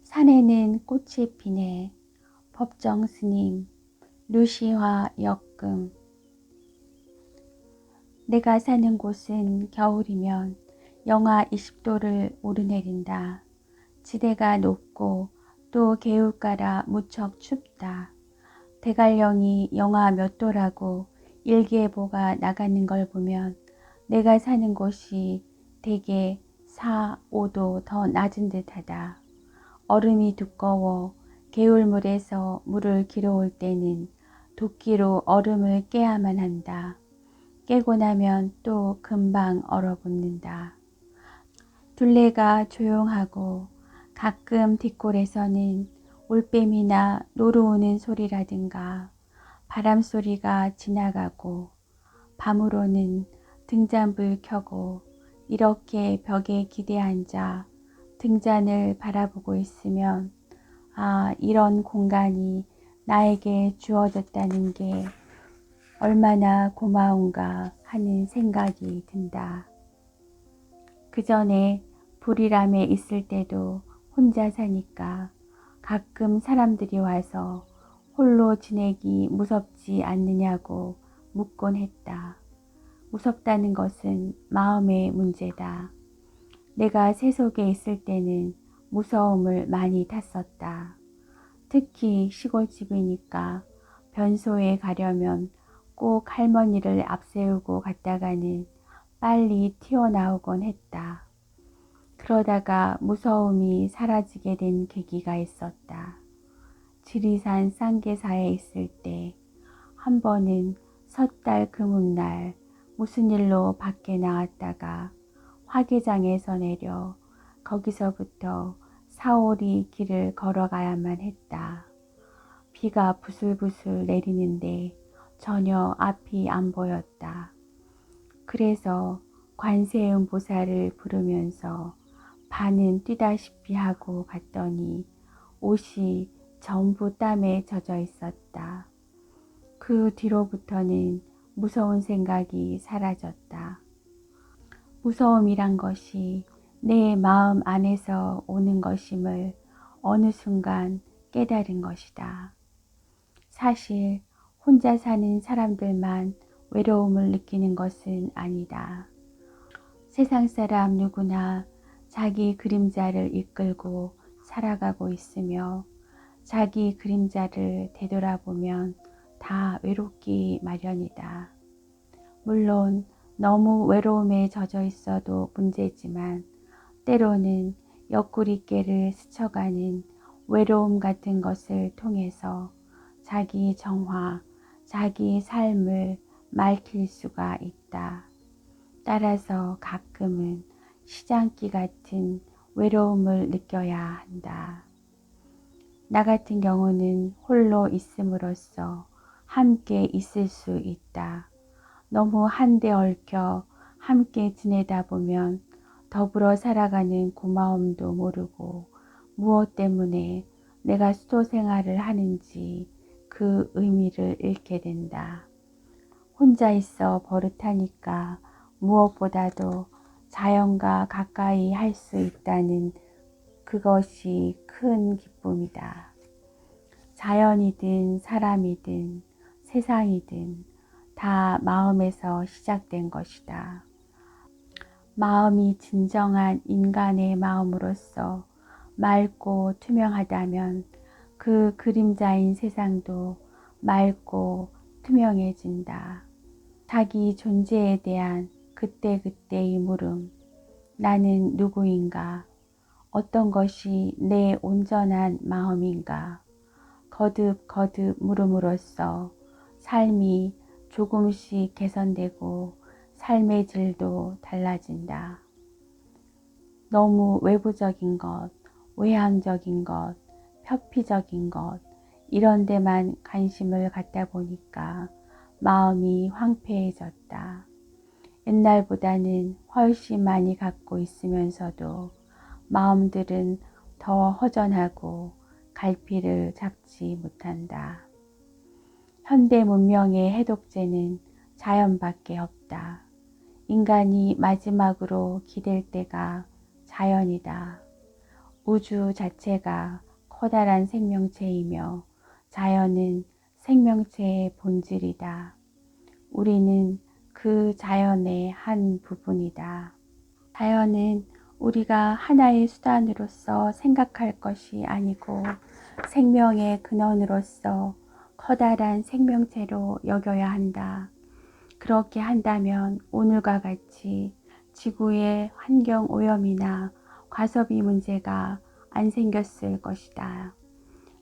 산에는 꽃이 피네. 법정 스님. 루시화 역금. 내가 사는 곳은 겨울이면 영하 20도를 오르내린다. 지대가 높고 또 개울가라 무척 춥다. 대관령이 영하 몇 도라고 일기예보가 나가는 걸 보면 내가 사는 곳이 대개 4, 5도 더 낮은 듯하다. 얼음이 두꺼워 개울물에서 물을 길어올 때는 도끼로 얼음을 깨야만 한다. 깨고 나면 또 금방 얼어붙는다. 둘레가 조용하고 가끔 뒷골에서는 올빼미나 노루우는 소리라든가 바람소리가 지나가고, 밤으로는 등잔불 켜고 이렇게 벽에 기대 앉아 등잔을 바라보고 있으면 이런 공간이 나에게 주어졌다는 게 얼마나 고마운가 하는 생각이 든다. 그 전에 불이람에 있을 때도 혼자 사니까 가끔 사람들이 와서 홀로 지내기 무섭지 않느냐고 묻곤 했다. 무섭다는 것은 마음의 문제다. 내가 세속에 있을 때는 무서움을 많이 탔었다. 특히 시골집이니까 변소에 가려면 꼭 할머니를 앞세우고 갔다가는 빨리 튀어나오곤 했다. 그러다가 무서움이 사라지게 된 계기가 있었다. 지리산 쌍계사에 있을 때 한 번은 섣달 금음날 무슨 일로 밖에 나왔다가 화개장에서 내려 거기서부터 사오리 길을 걸어가야만 했다. 비가 부슬부슬 내리는데 전혀 앞이 안 보였다. 그래서 관세음 보살을 부르면서 반은 뛰다시피 하고 갔더니 옷이 전부 땀에 젖어 있었다. 그 뒤로부터는 무서운 생각이 사라졌다. 무서움이란 것이 내 마음 안에서 오는 것임을 어느 순간 깨달은 것이다. 사실 혼자 사는 사람들만 외로움을 느끼는 것은 아니다. 세상 사람 누구나 자기 그림자를 이끌고 살아가고 있으며 자기 그림자를 되돌아보면 다 외롭기 마련이다. 물론 너무 외로움에 젖어 있어도 문제지만 때로는 옆구리깨를 스쳐가는 외로움 같은 것을 통해서 자기 정화, 자기 삶을 맑힐 수가 있다. 따라서 가끔은 시장기 같은 외로움을 느껴야 한다. 나 같은 경우는 홀로 있음으로써 함께 있을 수 있다. 너무 한데 얽혀 함께 지내다 보면 더불어 살아가는 고마움도 모르고 무엇 때문에 내가 수도 생활을 하는지 그 의미를 잃게 된다. 혼자 있어 버릇하니까 무엇보다도 자연과 가까이 할 수 있다는 그것이 큰 기쁨이다. 자연이든 사람이든 세상이든 다 마음에서 시작된 것이다. 마음이 진정한 인간의 마음으로서 맑고 투명하다면 그 그림자인 세상도 맑고 투명해진다. 자기 존재에 대한 그때그때의 물음, 나는 누구인가? 어떤 것이 내 온전한 마음인가? 거듭거듭 물음으로써 삶이 조금씩 개선되고 삶의 질도 달라진다. 너무 외부적인 것, 외향적인 것, 표피적인 것 이런 데만 관심을 갖다 보니까 마음이 황폐해졌다. 옛날보다는 훨씬 많이 갖고 있으면서도 마음들은 더 허전하고 갈피를 잡지 못한다. 현대 문명의 해독제는 자연밖에 없다. 인간이 마지막으로 기댈 때가 자연이다. 우주 자체가 커다란 생명체이며 자연은 생명체의 본질이다. 우리는 그 자연의 한 부분이다. 자연은 우리가 하나의 수단으로서 생각할 것이 아니고 생명의 근원으로서 커다란 생명체로 여겨야 한다. 그렇게 한다면 오늘과 같이 지구의 환경 오염이나 과소비 문제가 안 생겼을 것이다.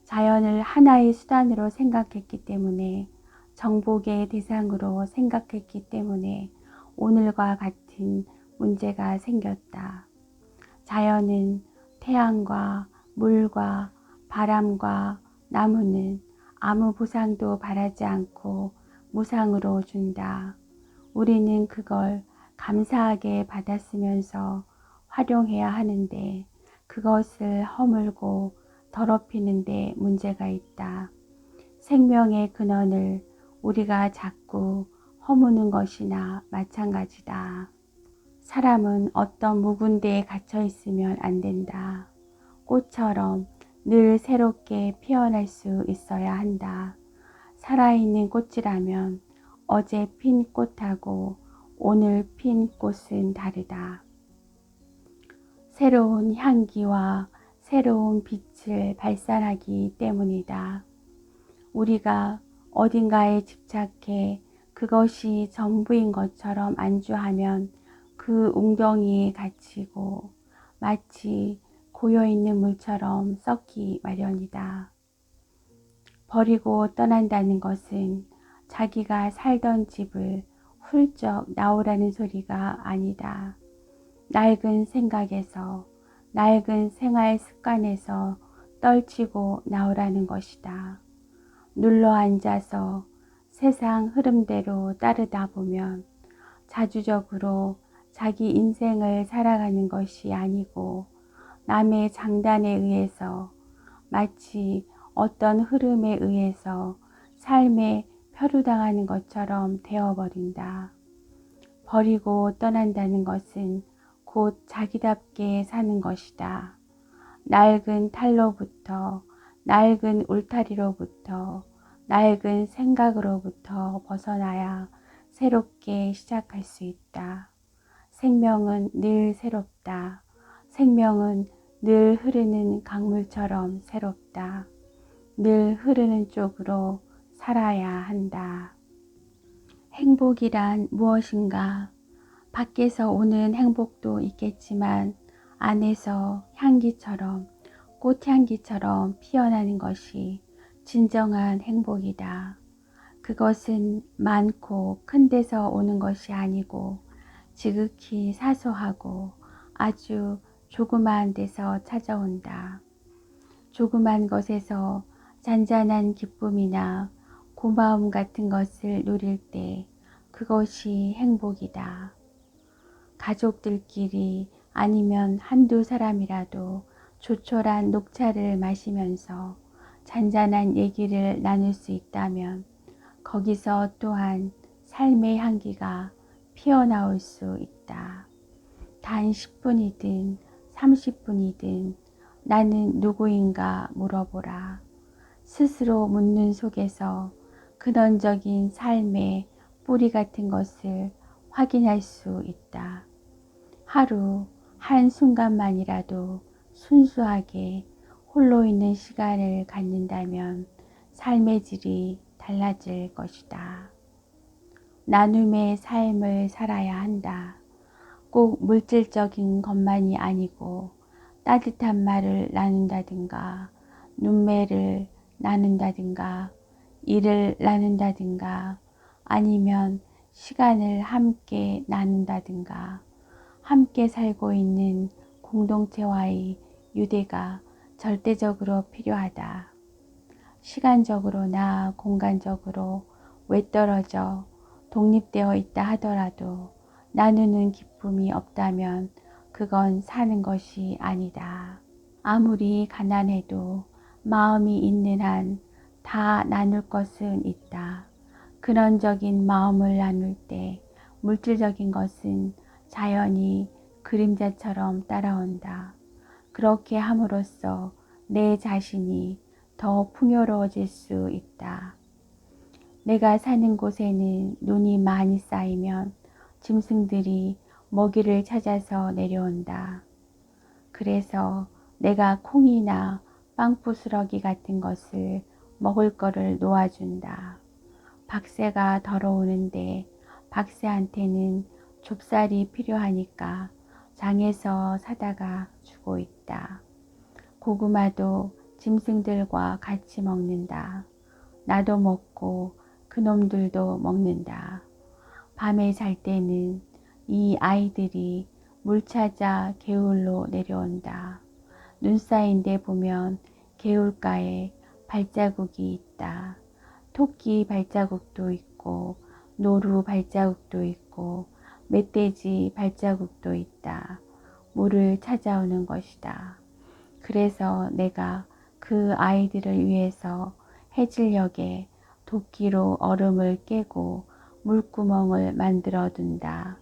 자연을 하나의 수단으로 생각했기 때문에, 정복의 대상으로 생각했기 때문에 오늘과 같은 문제가 생겼다. 자연은 태양과 물과 바람과 나무는 아무 보상도 바라지 않고 무상으로 준다. 우리는 그걸 감사하게 받았으면서 활용해야 하는데 그것을 허물고 더럽히는 데 문제가 있다. 생명의 근원을 우리가 자꾸 허무는 것이나 마찬가지다. 사람은 어떤 묵은 데에 갇혀 있으면 안 된다. 꽃처럼 늘 새롭게 피어날 수 있어야 한다. 살아있는 꽃이라면 어제 핀 꽃하고 오늘 핀 꽃은 다르다. 새로운 향기와 새로운 빛을 발산하기 때문이다. 우리가 어딘가에 집착해 그것이 전부인 것처럼 안주하면 그 웅덩이에 갇히고 마치 고여있는 물처럼 썩기 마련이다. 버리고 떠난다는 것은 자기가 살던 집을 훌쩍 나오라는 소리가 아니다. 낡은 생각에서, 낡은 생활 습관에서 떨치고 나오라는 것이다. 눌러 앉아서 세상 흐름대로 따르다 보면 자주적으로 자기 인생을 살아가는 것이 아니고 남의 장단에 의해서, 마치 어떤 흐름에 의해서 삶에 표류당하는 것처럼 되어버린다. 버리고 떠난다는 것은 곧 자기답게 사는 것이다. 낡은 탈로부터, 낡은 울타리로부터, 낡은 생각으로부터 벗어나야 새롭게 시작할 수 있다. 생명은 늘 새롭다. 생명은 늘 흐르는 강물처럼 새롭다. 늘 흐르는 쪽으로 살아야 한다. 행복이란 무엇인가? 밖에서 오는 행복도 있겠지만 안에서 향기처럼, 꽃향기처럼 피어나는 것이 진정한 행복이다. 그것은 많고 큰 데서 오는 것이 아니고 지극히 사소하고 아주 조그마한 데서 찾아온다. 조그만 것에서 잔잔한 기쁨이나 고마움 같은 것을 누릴 때 그것이 행복이다. 가족들끼리 아니면 한두 사람이라도 조촐한 녹차를 마시면서 잔잔한 얘기를 나눌 수 있다면 거기서 또한 삶의 향기가 피어나올 수 있다. 단 10분이든 30분이든 나는 누구인가 물어보라. 스스로 묻는 속에서 근원적인 삶의 뿌리 같은 것을 확인할 수 있다. 하루 한순간만이라도 순수하게 홀로 있는 시간을 갖는다면 삶의 질이 달라질 것이다. 나눔의 삶을 살아야 한다. 꼭 물질적인 것만이 아니고 따뜻한 말을 나눈다든가, 눈매를 나눈다든가, 일을 나눈다든가, 아니면 시간을 함께 나눈다든가, 함께 살고 있는 공동체와의 유대가 절대적으로 필요하다. 시간적으로나 공간적으로 외떨어져 독립되어 있다 하더라도 나누는 기쁨이 없다면 그건 사는 것이 아니다. 아무리 가난해도 마음이 있는 한 다 나눌 것은 있다. 근원적인 마음을 나눌 때 물질적인 것은 자연히 그림자처럼 따라온다. 그렇게 함으로써 내 자신이 더 풍요로워질 수 있다. 내가 사는 곳에는 눈이 많이 쌓이면 짐승들이 먹이를 찾아서 내려온다. 그래서 내가 콩이나 빵부스러기 같은 것을 먹을 거를 놓아준다. 박새가 더러우는데 박새한테는 좁쌀이 필요하니까 장에서 사다가 주고 있다. 고구마도 짐승들과 같이 먹는다. 나도 먹고 그놈들도 먹는다. 밤에 잘 때는 이 아이들이 물 찾아 개울로 내려온다. 눈 쌓인 데 보면 개울가에 발자국이 있다. 토끼 발자국도 있고 노루 발자국도 있고 멧돼지 발자국도 있다. 물을 찾아오는 것이다. 그래서 내가 그 아이들을 위해서 해질녘에 도끼로 얼음을 깨고 물구멍을 만들어 둔다.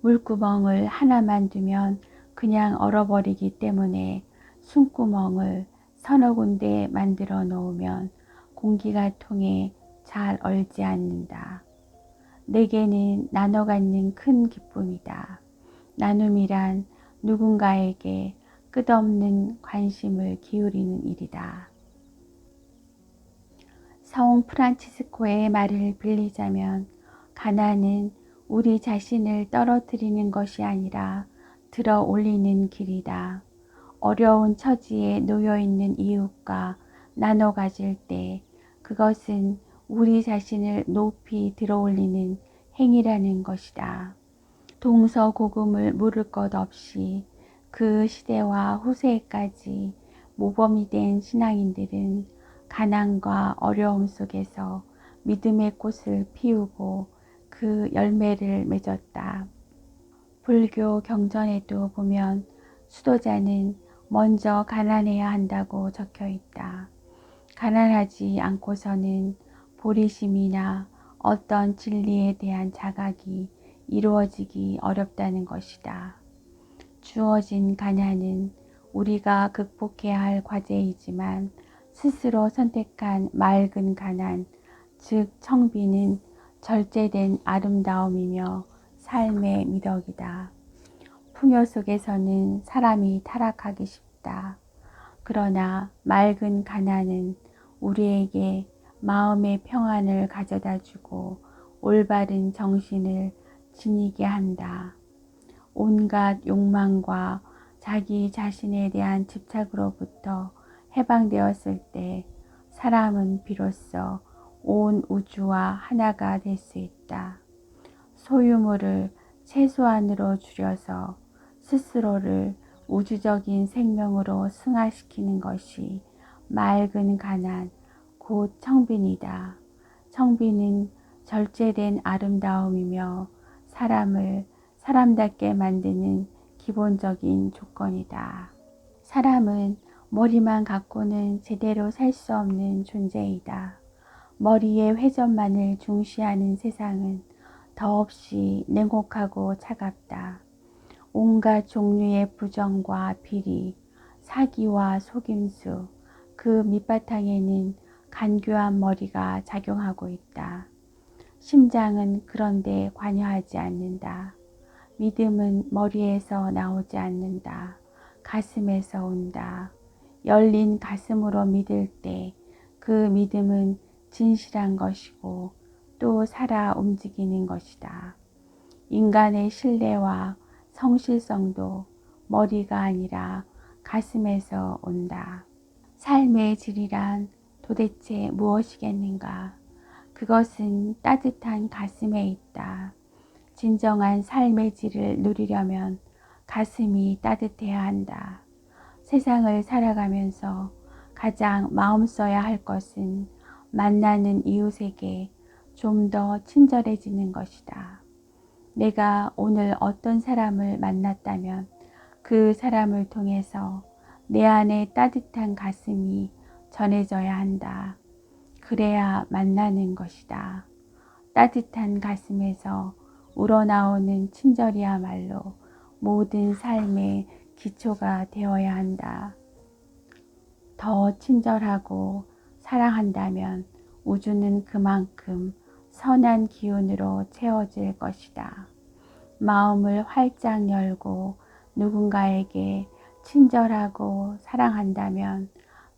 물구멍을 하나만 두면 그냥 얼어버리기 때문에 숨구멍을 서너 군데 만들어 놓으면 공기가 통해 잘 얼지 않는다. 내게는 나눠 갖는 큰 기쁨이다. 나눔이란 누군가에게 끝없는 관심을 기울이는 일이다. 성 프란치스코의 말을 빌리자면 가난은 우리 자신을 떨어뜨리는 것이 아니라 들어 올리는 길이다. 어려운 처지에 놓여 있는 이웃과 나눠 가질 때 그것은 우리 자신을 높이 들어 올리는 행위라는 것이다. 동서고금을 물을 것 없이 그 시대와 후세까지 모범이 된 신앙인들은 가난과 어려움 속에서 믿음의 꽃을 피우고 그 열매를 맺었다. 불교 경전에도 보면 수도자는 먼저 가난해야 한다고 적혀 있다. 가난하지 않고서는 보리심이나 어떤 진리에 대한 자각이 이루어지기 어렵다는 것이다. 주어진 가난은 우리가 극복해야 할 과제이지만 스스로 선택한 맑은 가난, 즉 청비는 절제된 아름다움이며 삶의 미덕이다. 풍요 속에서는 사람이 타락하기 쉽다. 그러나 맑은 가난은 우리에게 마음의 평안을 가져다 주고 올바른 정신을 지니게 한다. 온갖 욕망과 자기 자신에 대한 집착으로부터 해방되었을 때 사람은 비로소 온 우주와 하나가 될 수 있다. 소유물을 최소한으로 줄여서 스스로를 우주적인 생명으로 승화시키는 것이 맑은 가난, 곧 청빈이다. 청빈은 절제된 아름다움이며 사람을 사람답게 만드는 기본적인 조건이다. 사람은 머리만 갖고는 제대로 살 수 없는 존재이다. 머리의 회전만을 중시하는 세상은 더없이 냉혹하고 차갑다. 온갖 종류의 부정과 비리, 사기와 속임수, 그 밑바탕에는 간교한 머리가 작용하고 있다. 심장은 그런데 관여하지 않는다. 믿음은 머리에서 나오지 않는다. 가슴에서 온다. 열린 가슴으로 믿을 때 그 믿음은 진실한 것이고 또 살아 움직이는 것이다. 인간의 신뢰와 성실성도 머리가 아니라 가슴에서 온다. 삶의 질이란 도대체 무엇이겠는가? 그것은 따뜻한 가슴에 있다. 진정한 삶의 질을 누리려면 가슴이 따뜻해야 한다. 세상을 살아가면서 가장 마음 써야 할 것은 만나는 이웃에게 좀 더 친절해지는 것이다. 내가 오늘 어떤 사람을 만났다면 그 사람을 통해서 내 안에 따뜻한 가슴이 전해져야 한다. 그래야 만나는 것이다. 따뜻한 가슴에서 우러나오는 친절이야말로 모든 삶의 기초가 되어야 한다. 더 친절하고 사랑한다면 우주는 그만큼 선한 기운으로 채워질 것이다. 마음을 활짝 열고 누군가에게 친절하고 사랑한다면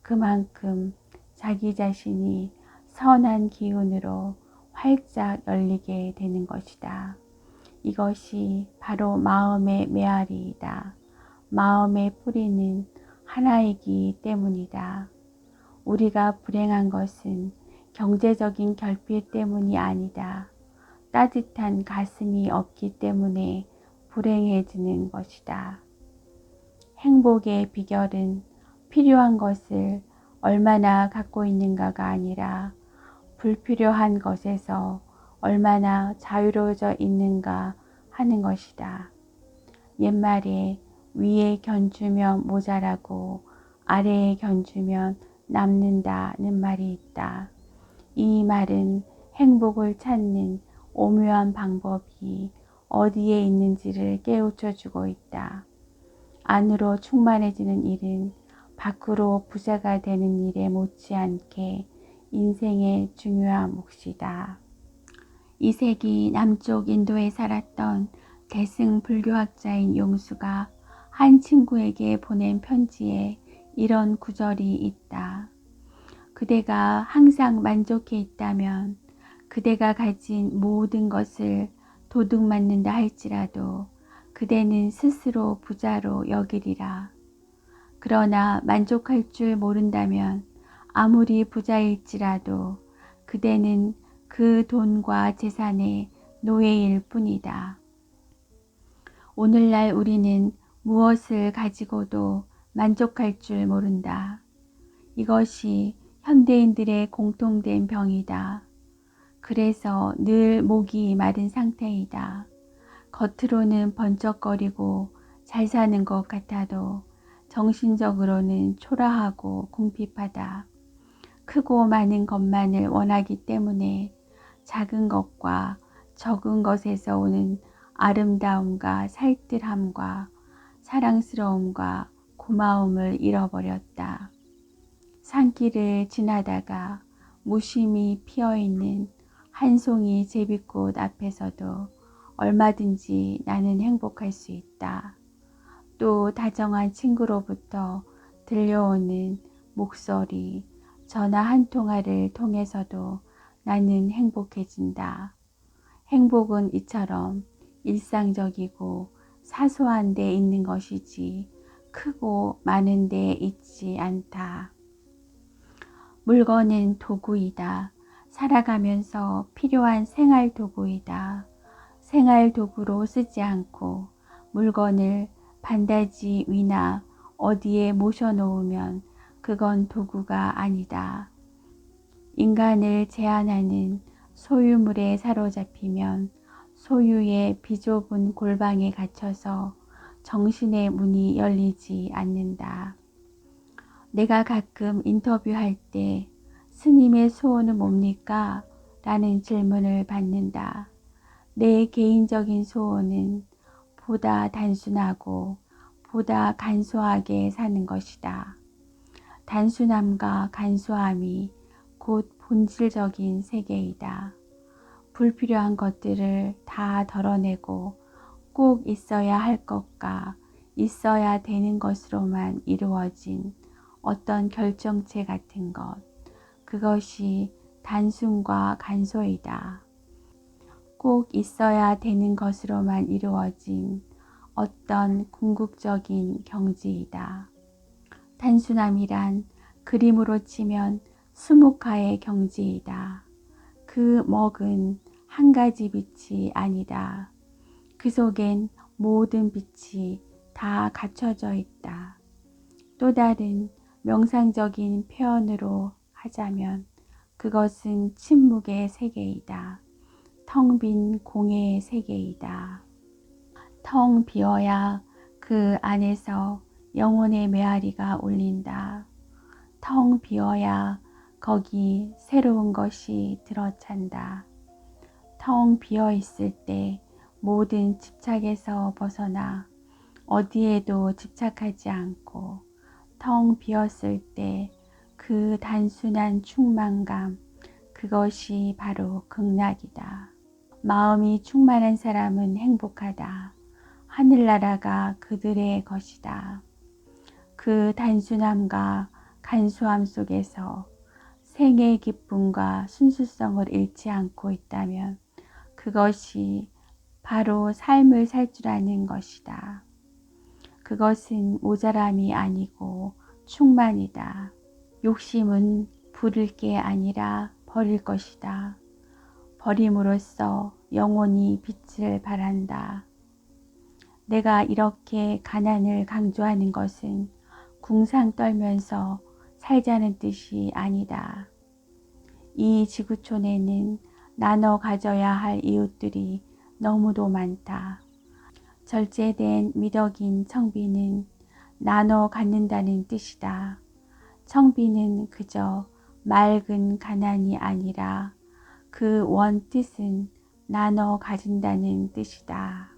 그만큼 자기 자신이 선한 기운으로 활짝 열리게 되는 것이다. 이것이 바로 마음의 메아리이다. 마음의 뿌리는 하나이기 때문이다. 우리가 불행한 것은 경제적인 결핍 때문이 아니다. 따뜻한 가슴이 없기 때문에 불행해지는 것이다. 행복의 비결은 필요한 것을 얼마나 갖고 있는가가 아니라 불필요한 것에서 얼마나 자유로워져 있는가 하는 것이다. 옛말에 위에 견주면 모자라고 아래에 견주면 남는다는 말이 있다. 이 말은 행복을 찾는 오묘한 방법이 어디에 있는지를 깨우쳐 주고 있다. 안으로 충만해지는 일은 밖으로 부자가 되는 일에 못지않게 인생의 중요한 몫이다. 2세기 남쪽 인도에 살았던 대승 불교학자인 용수가 한 친구에게 보낸 편지에 이런 구절이 있다. 그대가 항상 만족해 있다면 그대가 가진 모든 것을 도둑맞는다 할지라도 그대는 스스로 부자로 여기리라. 그러나 만족할 줄 모른다면 아무리 부자일지라도 그대는 그 돈과 재산의 노예일 뿐이다. 오늘날 우리는 무엇을 가지고도 만족할 줄 모른다. 이것이 현대인들의 공통된 병이다. 그래서 늘 목이 마른 상태이다. 겉으로는 번쩍거리고 잘 사는 것 같아도 정신적으로는 초라하고 궁핍하다. 크고 많은 것만을 원하기 때문에 작은 것과 적은 것에서 오는 아름다움과 살뜰함과 사랑스러움과 고마움을 잃어버렸다. 산길을 지나다가 무심히 피어있는 한 송이 제비꽃 앞에서도 얼마든지 나는 행복할 수 있다. 또 다정한 친구로부터 들려오는 목소리, 전화 한 통화를 통해서도 나는 행복해진다. 행복은 이처럼 일상적이고 사소한 데 있는 것이지 크고 많은 데 있지 않다. 물건은 도구이다. 살아가면서 필요한 생활 도구이다. 생활 도구로 쓰지 않고 물건을 반다지 위나 어디에 모셔놓으면 그건 도구가 아니다. 인간을 제한하는 소유물에 사로잡히면 소유의 비좁은 골방에 갇혀서 정신의 문이 열리지 않는다. 내가 가끔 인터뷰할 때 스님의 소원은 뭡니까? 라는 질문을 받는다. 내 개인적인 소원은 보다 단순하고 보다 간소하게 사는 것이다. 단순함과 간소함이 곧 본질적인 세계이다. 불필요한 것들을 다 덜어내고 꼭 있어야 할 것과 있어야 되는 것으로만 이루어진 어떤 결정체 같은 것, 그것이 단순과 간소이다. 꼭 있어야 되는 것으로만 이루어진 어떤 궁극적인 경지이다. 단순함이란 그림으로 치면 수묵화의 경지이다. 그 먹은 한 가지 빛이 아니다. 그 속엔 모든 빛이 다 갖춰져 있다. 또 다른 명상적인 표현으로 하자면 그것은 침묵의 세계이다. 텅 빈 공의 세계이다. 텅 비어야 그 안에서 영혼의 메아리가 울린다. 텅 비어야 거기 새로운 것이 들어찬다. 텅 비어 있을 때 모든 집착에서 벗어나 어디에도 집착하지 않고 텅 비었을 때 그 단순한 충만감, 그것이 바로 극락이다. 마음이 충만한 사람은 행복하다. 하늘나라가 그들의 것이다. 그 단순함과 간소함 속에서 생의 기쁨과 순수성을 잃지 않고 있다면 그것이 바로 삶을 살 줄 아는 것이다. 그것은 모자람이 아니고 충만이다. 욕심은 부릴 게 아니라 버릴 것이다. 버림으로써 영원히 빛을 발한다. 내가 이렇게 가난을 강조하는 것은 궁상 떨면서 살자는 뜻이 아니다. 이 지구촌에는 나눠 가져야 할 이웃들이 너무도 많다. 절제된 미덕인 청비는 나눠 갖는다는 뜻이다. 청비는 그저 맑은 가난이 아니라 그 원뜻은 나눠 가진다는 뜻이다.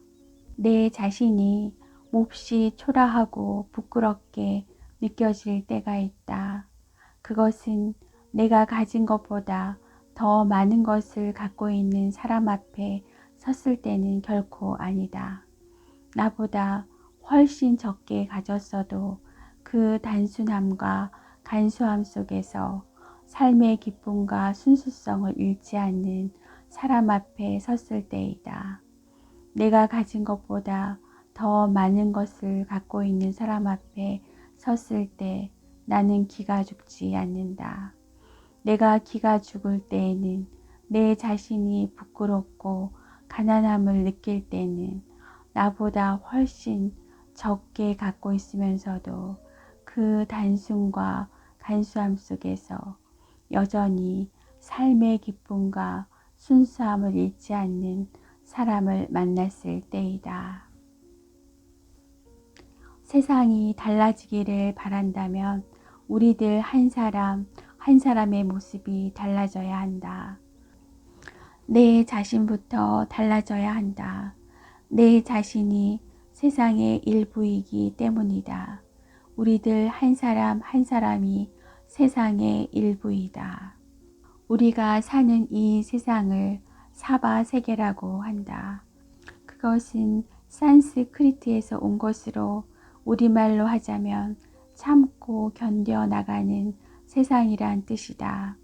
내 자신이 몹시 초라하고 부끄럽게 느껴질 때가 있다. 그것은 내가 가진 것보다 더 많은 것을 갖고 있는 사람 앞에 섰을 때는 결코 아니다. 나보다 훨씬 적게 가졌어도 그 단순함과 간소함 속에서 삶의 기쁨과 순수성을 잃지 않는 사람 앞에 섰을 때이다. 내가 가진 것보다 더 많은 것을 갖고 있는 사람 앞에 섰을 때 나는 기가 죽지 않는다. 내가 기가 죽을 때에는 내 자신이 부끄럽고 가난함을 느낄 때는 나보다 훨씬 적게 갖고 있으면서도 그 단순과 간소함 속에서 여전히 삶의 기쁨과 순수함을 잃지 않는 사람을 만났을 때이다. 세상이 달라지기를 바란다면 우리들 한 사람 한 사람의 모습이 달라져야 한다. 내 자신부터 달라져야 한다. 내 자신이 세상의 일부이기 때문이다. 우리들 한 사람 한 사람이 세상의 일부이다. 우리가 사는 이 세상을 사바세계라고 한다. 그것은 산스크리트에서 온 것으로 우리말로 하자면 참고 견뎌나가는 세상이란 뜻이다.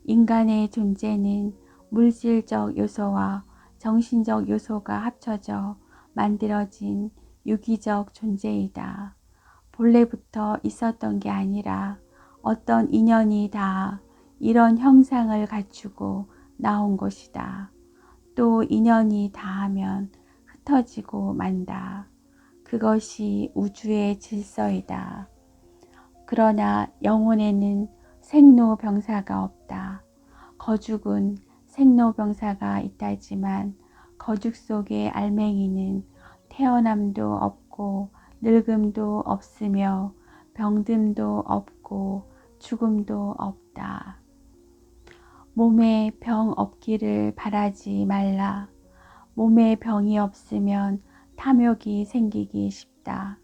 인간의 존재는 물질적 요소와 정신적 요소가 합쳐져 만들어진 유기적 존재이다. 본래부터 있었던 게 아니라 어떤 인연이 다 이런 형상을 갖추고 나온 것이다. 또 인연이 다하면 흩어지고 만다. 그것이 우주의 질서이다. 그러나 영혼에는 생로병사가 없다. 거죽은 생로병사가 있다지만 거죽 속의 알맹이는 태어남도 없고 늙음도 없으며 병듦도 없고 죽음도 없다. 몸에 병 없기를 바라지 말라. 몸에 병이 없으면 탐욕이 생기기 쉽다.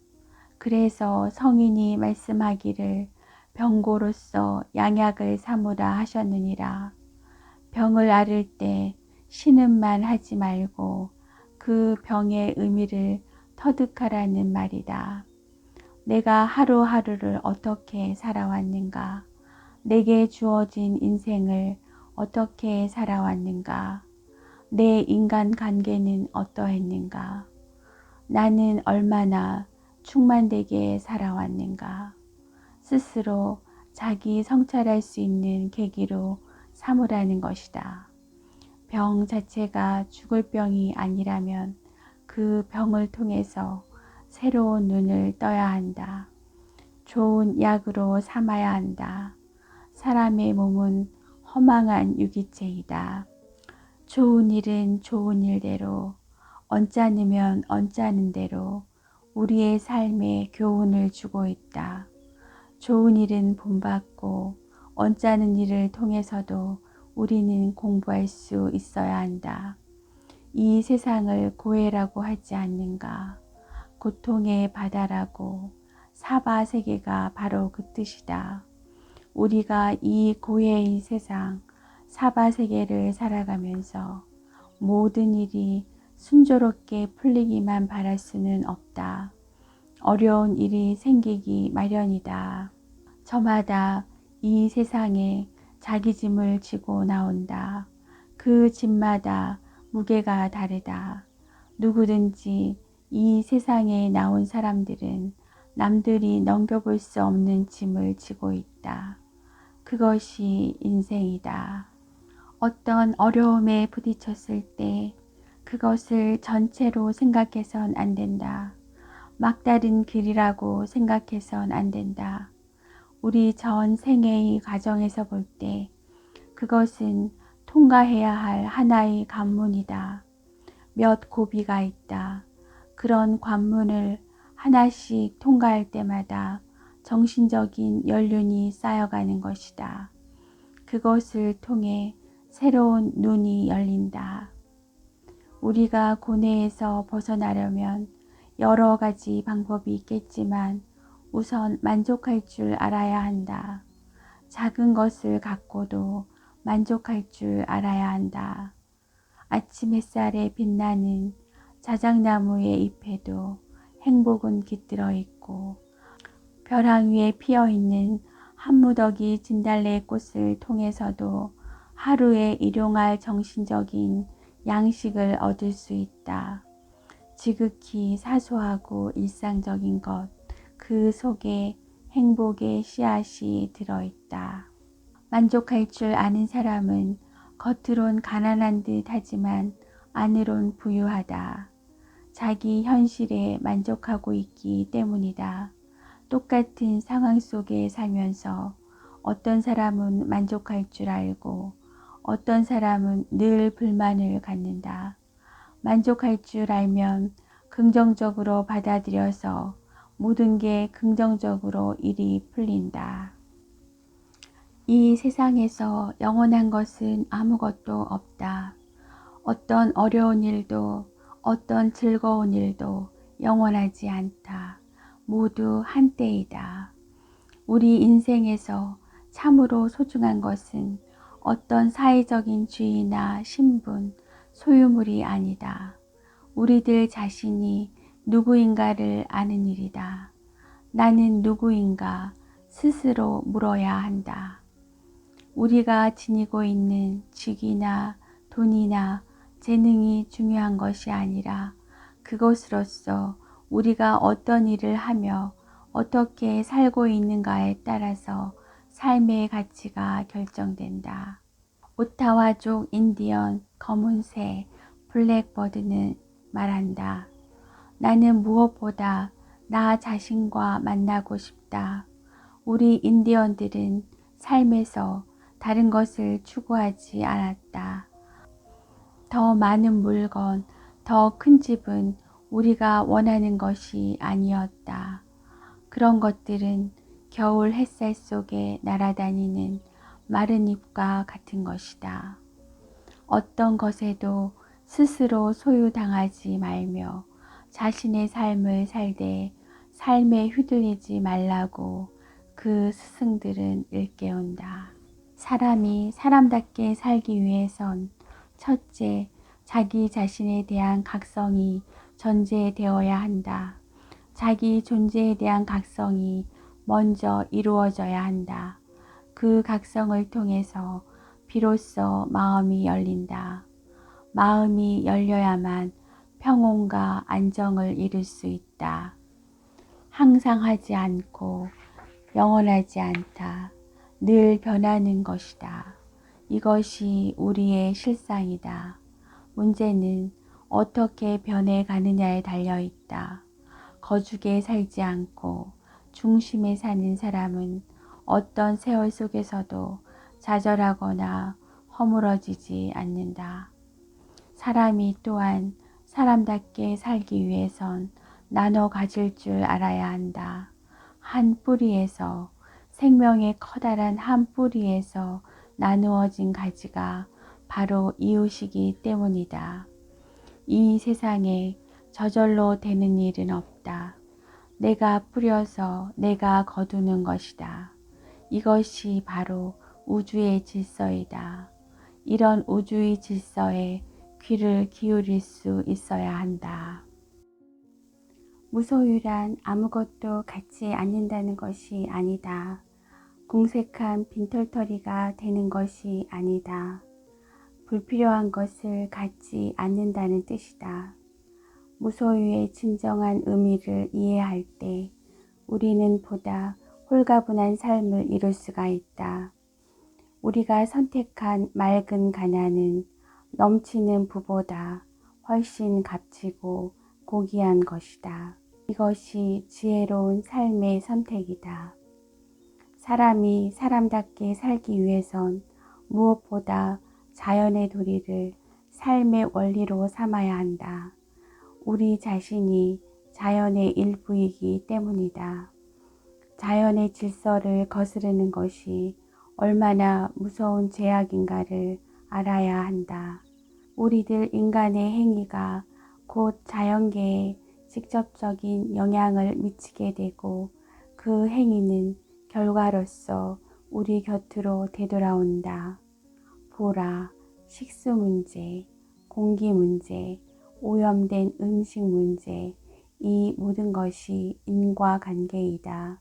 그래서 성인이 말씀하기를 병고로서 양약을 삼으라 하셨느니라. 병을 앓을 때 신음만 하지 말고 그 병의 의미를 터득하라는 말이다. 내가 하루하루를 어떻게 살아왔는가? 내게 주어진 인생을 어떻게 살아왔는가? 내 인간관계는 어떠했는가? 나는 얼마나 충만되게 살아왔는가? 스스로 자기 성찰할 수 있는 계기로 삼으라는 것이다. 병 자체가 죽을 병이 아니라면 그 병을 통해서 새로운 눈을 떠야 한다. 좋은 약으로 삼아야 한다. 사람의 몸은 허망한 유기체이다. 좋은 일은 좋은 일대로, 언짢으면 언짢은 대로 우리의 삶에 교훈을 주고 있다. 좋은 일은 본받고 언짢은 일을 통해서도 우리는 공부할 수 있어야 한다. 이 세상을 고해라고 하지 않는가? 고통의 바다라고 사바 세계가 바로 그 뜻이다. 우리가 이 고해의 세상 사바 세계를 살아가면서 모든 일이 순조롭게 풀리기만 바랄 수는 없다. 어려운 일이 생기기 마련이다. 저마다 이 세상에 자기 짐을 지고 나온다. 그 짐마다 무게가 다르다. 누구든지 이 세상에 나온 사람들은 남들이 넘겨볼 수 없는 짐을 지고 있다. 그것이 인생이다. 어떤 어려움에 부딪혔을 때 그것을 전체로 생각해선 안 된다. 막다른 길이라고 생각해선 안 된다. 우리 전 생애의 과정에서 볼 때 그것은 통과해야 할 하나의 관문이다. 몇 고비가 있다. 그런 관문을 하나씩 통과할 때마다 정신적인 연륜이 쌓여가는 것이다. 그것을 통해 새로운 눈이 열린다. 우리가 고뇌에서 벗어나려면 여러 가지 방법이 있겠지만 우선 만족할 줄 알아야 한다. 작은 것을 갖고도 만족할 줄 알아야 한다. 아침 햇살에 빛나는 자작나무의 잎에도 행복은 깃들어 있고 벼랑 위에 피어있는 한 무더기 진달래 꽃을 통해서도 하루에 일용할 정신적인 양식을 얻을 수 있다. 지극히 사소하고 일상적인 것, 그 속에 행복의 씨앗이 들어있다. 만족할 줄 아는 사람은 겉으론 가난한 듯 하지만 안으론 부유하다. 자기 현실에 만족하고 있기 때문이다. 똑같은 상황 속에 살면서 어떤 사람은 만족할 줄 알고 어떤 사람은 늘 불만을 갖는다. 만족할 줄 알면 긍정적으로 받아들여서 모든 게 긍정적으로 일이 풀린다. 이 세상에서 영원한 것은 아무것도 없다. 어떤 어려운 일도 어떤 즐거운 일도 영원하지 않다. 모두 한때이다. 우리 인생에서 참으로 소중한 것은 어떤 사회적인 지위나 신분, 소유물이 아니다. 우리들 자신이 누구인가를 아는 일이다. 나는 누구인가 스스로 물어야 한다. 우리가 지니고 있는 직위나 돈이나 재능이 중요한 것이 아니라 그것으로서 우리가 어떤 일을 하며 어떻게 살고 있는가에 따라서 삶의 가치가 결정된다. 오타와족 인디언 검은새 블랙버드는 말한다. 나는 무엇보다 나 자신과 만나고 싶다. 우리 인디언들은 삶에서 다른 것을 추구하지 않았다. 더 많은 물건, 더 큰 집은 우리가 원하는 것이 아니었다. 그런 것들은 겨울 햇살 속에 날아다니는 마른 잎과 같은 것이다. 어떤 것에도 스스로 소유당하지 말며 자신의 삶을 살되 삶에 휘둘리지 말라고 그 스승들은 일깨운다. 사람이 사람답게 살기 위해선 첫째, 자기 자신에 대한 각성이 전제되어야 한다. 자기 존재에 대한 각성이 먼저 이루어져야 한다. 그 각성을 통해서 비로소 마음이 열린다. 마음이 열려야만 평온과 안정을 이룰 수 있다. 항상 하지 않고 영원하지 않다. 늘 변하는 것이다. 이것이 우리의 실상이다. 문제는 어떻게 변해가느냐에 달려있다. 거죽에 살지 않고 중심에 사는 사람은 어떤 세월 속에서도 좌절하거나 허물어지지 않는다. 사람이 또한 사람답게 살기 위해선 나눠 가질 줄 알아야 한다. 한 뿌리에서 생명의 커다란 한 뿌리에서 나누어진 가지가 바로 이웃이기 때문이다. 이 세상에 저절로 되는 일은 없다. 것이다. 내가 뿌려서 내가 거두는 것이다. 이것이 바로 우주의 질서이다. 이런 우주의 질서에 귀를 기울일 수 있어야 한다. 무소유란 아무것도 갖지 않는다는 것이 아니다. 궁색한 빈털터리가 되는 것이 아니다. 불필요한 것을 갖지 않는다는 뜻이다. 무소유의 진정한 의미를 이해할 때 우리는 보다 홀가분한 삶을 이룰 수가 있다. 우리가 선택한 맑은 가난은 넘치는 부보다 훨씬 값지고 고귀한 것이다. 이것이 지혜로운 삶의 선택이다. 사람이 사람답게 살기 위해선 무엇보다 자연의 도리를 삶의 원리로 삼아야 한다. 우리 자신이 자연의 일부이기 때문이다. 자연의 질서를 거스르는 것이 얼마나 무서운 죄악인가를 알아야 한다. 우리들 인간의 행위가 곧 자연계에 직접적인 영향을 미치게 되고 그 행위는 결과로서 우리 곁으로 되돌아온다. 보라, 식수 문제, 공기 문제, 오염된 음식 문제, 이 모든 것이 인과관계이다.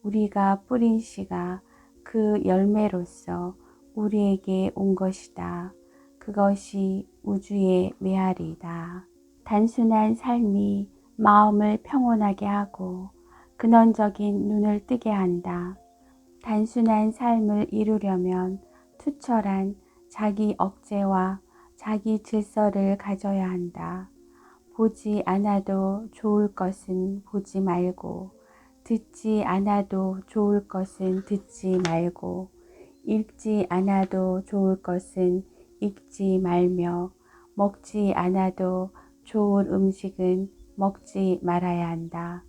우리가 뿌린 씨가 그 열매로서 우리에게 온 것이다. 그것이 우주의 메아리다. 단순한 삶이 마음을 평온하게 하고 근원적인 눈을 뜨게 한다. 단순한 삶을 이루려면 투철한 자기 억제와 자기 질서를 가져야 한다. 보지 않아도 좋을 것은 보지 말고, 듣지 않아도 좋을 것은 듣지 말고, 읽지 않아도 좋을 것은 읽지 말며, 먹지 않아도 좋은 음식은 먹지 말아야 한다.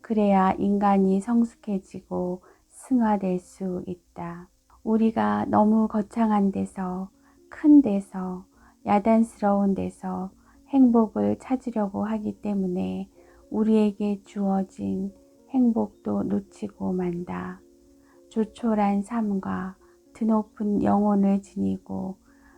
그래야 인간이 성숙해지고 승화될 수 있다. 우리가 너무 거창한 데서, 큰 데서, 야단스러운 데서 행복을 찾으려고 하기 때문에 우리에게 주어진 행복도 놓치고 만다. 조촐한 삶과 드높은 영혼을 지니고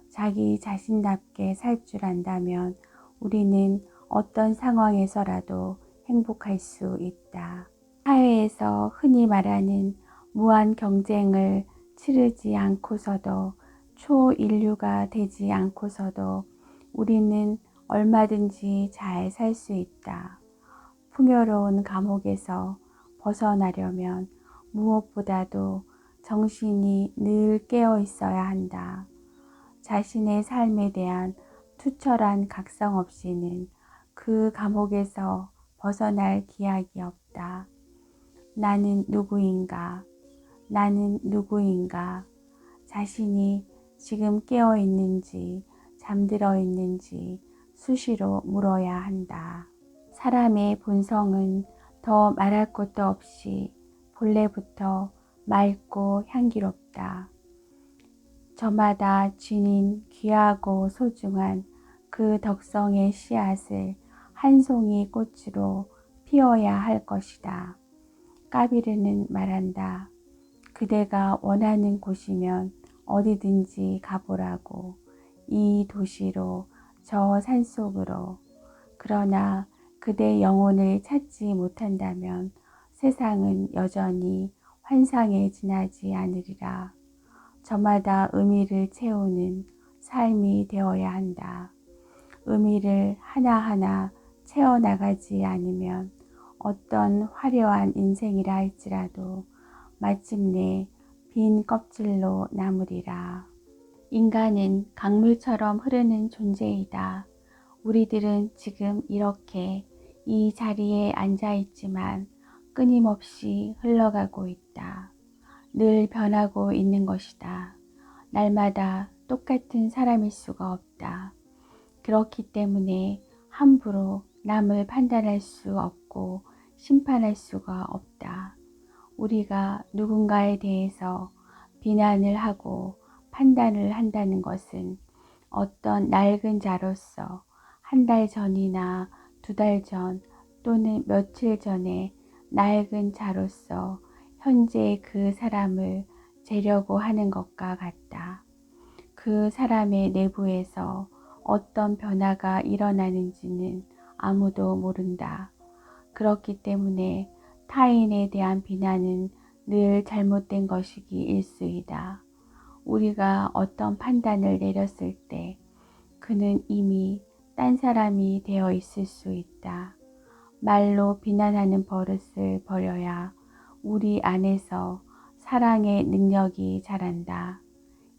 자기 자신답게 살 줄 안다면 우리는 어떤 상황에서라도 행복할 수 있다. 사회에서 흔히 말하는 무한 경쟁을 치르지 않고서도 초인류가 되지 않고서도 우리는 얼마든지 잘 살 수 있다. 풍요로운 감옥에서 벗어나려면 무엇보다도 정신이 늘 깨어 있어야 한다. 자신의 삶에 대한 투철한 각성 없이는 그 감옥에서 벗어날 기약이 없다. 나는 누구인가? 나는 누구인가? 자신이 지금 깨어 있는지 잠들어 있는지 수시로 물어야 한다. 사람의 본성은 더 말할 것도 없이 본래부터 맑고 향기롭다. 저마다 지닌 귀하고 소중한 그 덕성의 씨앗을 한 송이 꽃으로 피워야 할 것이다. 까비르는 말한다. 그대가 원하는 곳이면 어디든지 가보라고. 이 도시로 저 산속으로. 그러나 그대 영혼을 찾지 못한다면 세상은 여전히 환상에 지나지 않으리라. 저마다 의미를 채우는 삶이 되어야 한다. 의미를 하나하나 채워나가지 않으면 어떤 화려한 인생이라 할지라도 마침내 빈 껍질로 남으리라. 인간은 강물처럼 흐르는 존재이다. 우리들은 지금 이렇게 이 자리에 앉아 있지만 끊임없이 흘러가고 있다. 늘 변하고 있는 것이다. 날마다 똑같은 사람일 수가 없다. 그렇기 때문에 함부로 남을 판단할 수 없고 심판할 수가 없다. 우리가 누군가에 대해서 비난을 하고 판단을 한다는 것은 어떤 낡은 자로서 한 달 전이나 두 달 전 또는 며칠 전에 낡은 차로서 현재 그 사람을 재려고 하는 것과 같다. 그 사람의 내부에서 어떤 변화가 일어나는지는 아무도 모른다. 그렇기 때문에 타인에 대한 비난은 늘 잘못된 것이기 일쑤이다. 우리가 어떤 판단을 내렸을 때 그는 이미 딴 사람이 되어 있을 수 있다. 말로 비난하는 버릇을 버려야 우리 안에서 사랑의 능력이 자란다.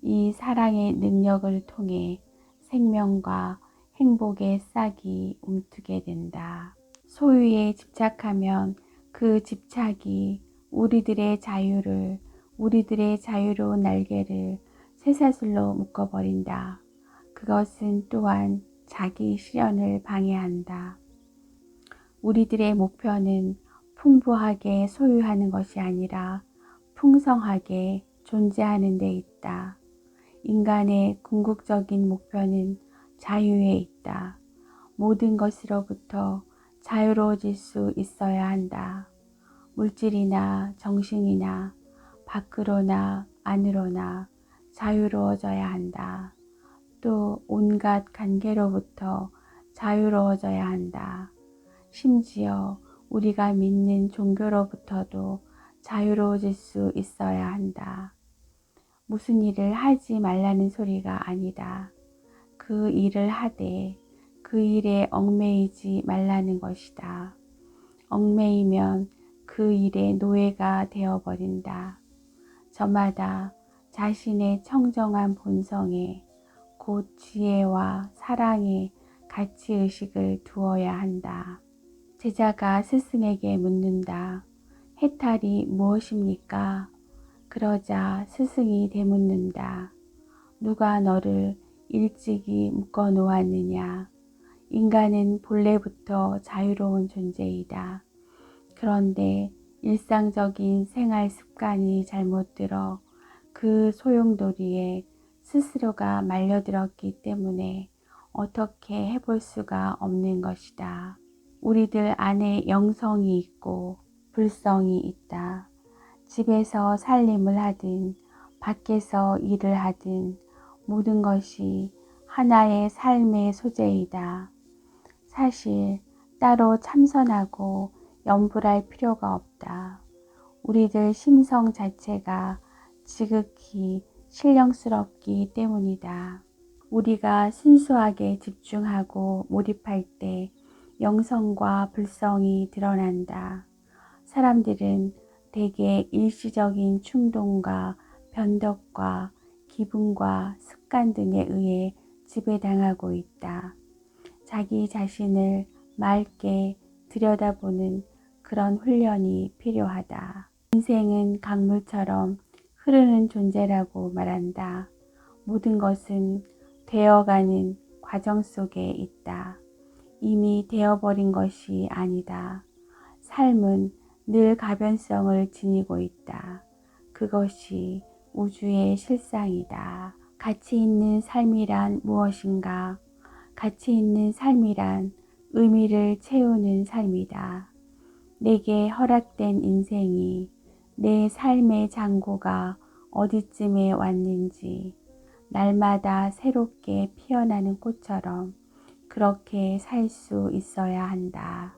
이 사랑의 능력을 통해 생명과 행복의 싹이 움트게 된다. 소유에 집착하면 그 집착이 우리들의 자유로운 날개를 쇠사슬로 묶어버린다. 그것은 또한 자기 실현을 방해한다. 우리들의 목표는 풍부하게 소유하는 것이 아니라 풍성하게 존재하는 데 있다. 인간의 궁극적인 목표는 자유에 있다. 모든 것으로부터 자유로워질 수 있어야 한다. 물질이나 정신이나 밖으로나 안으로나 자유로워져야 한다. 또 온갖 관계로부터 자유로워져야 한다. 심지어 우리가 믿는 종교로부터도 자유로워질 수 있어야 한다. 무슨 일을 하지 말라는 소리가 아니다. 그 일을 하되 그 일에 얽매이지 말라는 것이다. 얽매이면 그 일의 노예가 되어버린다. 저마다 자신의 청정한 본성에 곧 지혜와 사랑의 가치의식을 두어야 한다. 제자가 스승에게 묻는다. 해탈이 무엇입니까? 그러자 스승이 되묻는다. 누가 너를 일찍이 묶어 놓았느냐? 인간은 본래부터 자유로운 존재이다. 그런데 일상적인 생활 습관이 잘못 들어 그 소용돌이에 스스로가 말려들었기 때문에 어떻게 해볼 수가 없는 것이다. 우리들 안에 영성이 있고 불성이 있다. 집에서 살림을 하든 밖에서 일을 하든 모든 것이 하나의 삶의 소재이다. 사실 따로 참선하고 염불할 필요가 없다. 우리들 심성 자체가 지극히 신령스럽기 때문이다. 우리가 순수하게 집중하고 몰입할 때 영성과 불성이 드러난다. 사람들은 대개 일시적인 충동과 변덕과 기분과 습관 등에 의해 지배당하고 있다. 자기 자신을 맑게 들여다보는 그런 훈련이 필요하다. 인생은 강물처럼 흐르는 존재라고 말한다. 모든 것은 되어가는 과정 속에 있다. 이미 되어버린 것이 아니다. 삶은 늘 가변성을 지니고 있다. 그것이 우주의 실상이다. 가치 있는 삶이란 무엇인가? 가치 있는 삶이란 의미를 채우는 삶이다. 내게 허락된 인생이 내 삶의 장고가 어디쯤에 왔는지 날마다 새롭게 피어나는 꽃처럼 그렇게 살 수 있어야 한다.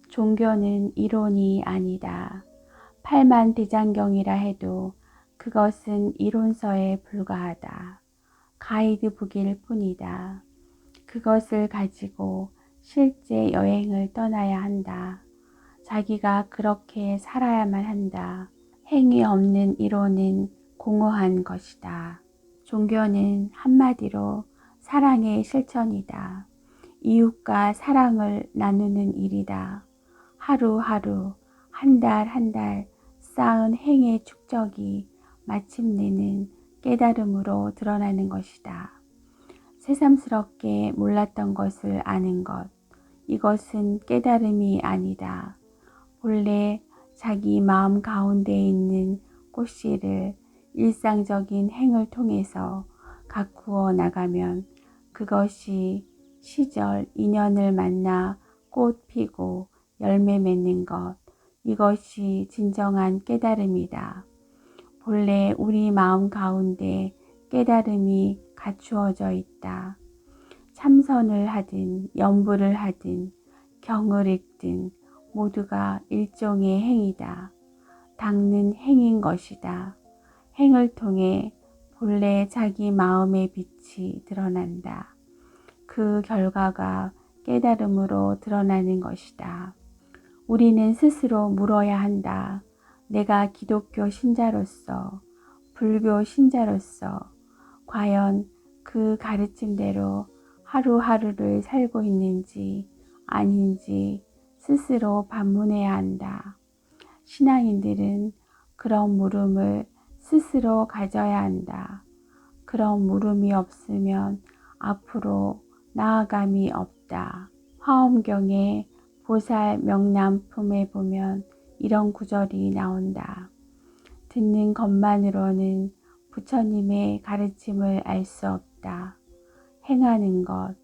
종교는 이론이 아니다. 팔만대장경이라 해도 그것은 이론서에 불과하다. 가이드북일 뿐이다. 그것을 가지고 실제 여행을 떠나야 한다. 자기가 그렇게 살아야만 한다. 행위 없는 이론은 공허한 것이다. 종교는 한마디로 사랑의 실천이다. 이웃과 사랑을 나누는 일이다. 하루하루, 한 달 한 달 쌓은 행의 축적이 마침내는 깨달음으로 드러나는 것이다. 새삼스럽게 몰랐던 것을 아는 것, 이것은 깨달음이 아니다. 본래 자기 마음 가운데 있는 꽃씨를 일상적인 행을 통해서 가꾸어 나가면 그것이 시절 인연을 만나 꽃 피고 열매 맺는 것, 이것이 진정한 깨달음이다. 본래 우리 마음 가운데 깨달음이 갖추어져 있다. 참선을 하든 염불을 하든 경을 읽든 모두가 일종의 행위다. 닦는 행인 것이다. 행을 통해 본래 자기 마음의 빛이 드러난다. 그 결과가 깨달음으로 드러나는 것이다. 우리는 스스로 물어야 한다. 내가 기독교 신자로서, 불교 신자로서 과연 그 가르침대로 하루하루를 살고 있는지 아닌지 스스로 반문해야 한다. 신앙인들은 그런 물음을 스스로 가져야 한다. 그런 물음이 없으면 앞으로 나아감이 없다. 화엄경의 보살 명람품에 보면 이런 구절이 나온다. 듣는 것만으로는 부처님의 가르침을 알 수 없다. 행하는 것,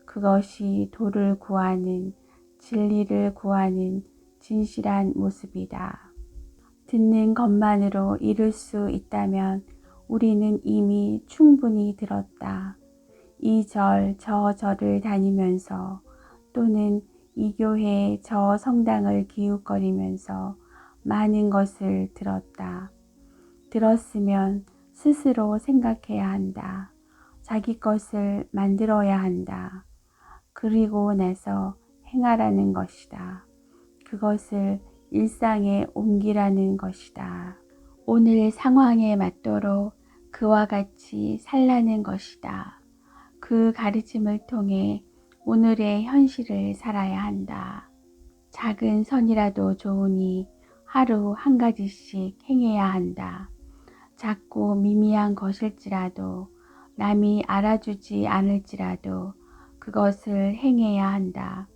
그것이 도를 구하는, 진리를 구하는 진실한 모습이다. 듣는 것만으로 이룰 수 있다면 우리는 이미 충분히 들었다. 이 절, 저 절을 다니면서 또는 이 교회 저 성당을 기웃거리면서 많은 것을 들었다. 들었으면 스스로 생각해야 한다. 자기 것을 만들어야 한다. 그리고 나서 행하라는 것이다. 그것을 일상에 옮기라는 것이다. 오늘 상황에 맞도록 그와 같이 살라는 것이다. 그 가르침을 통해 오늘의 현실을 살아야 한다. 작은 선이라도 좋으니 하루 한 가지씩 행해야 한다. 작고 미미한 것일지라도 남이 알아주지 않을지라도 그것을 행해야 한다.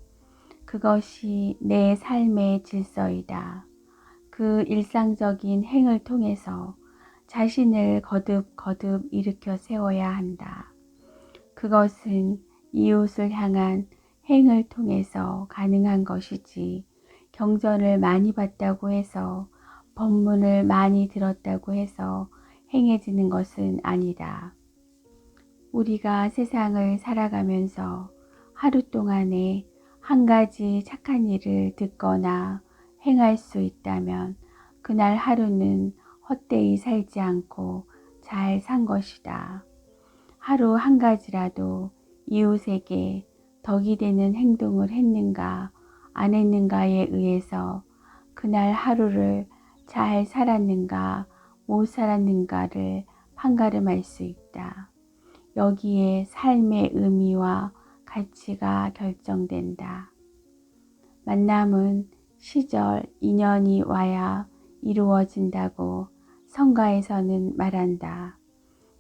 그것이 내 삶의 질서이다. 그 일상적인 행을 통해서 자신을 거듭거듭 일으켜 세워야 한다. 그것은 이웃을 향한 행을 통해서 가능한 것이지 경전을 많이 봤다고 해서 법문을 많이 들었다고 해서 행해지는 것은 아니다. 우리가 세상을 살아가면서 하루 동안에 한 가지 착한 일을 듣거나 행할 수 있다면 그날 하루는 헛되이 살지 않고 잘 산 것이다. 하루 한 가지라도 이웃에게 덕이 되는 행동을 했는가 안 했는가에 의해서 그날 하루를 잘 살았는가 못 살았는가를 판가름할 수 있다. 여기에 삶의 의미와 가치가 결정된다. 만남은 시절, 인연이 와야 이루어진다고 성가에서는 말한다.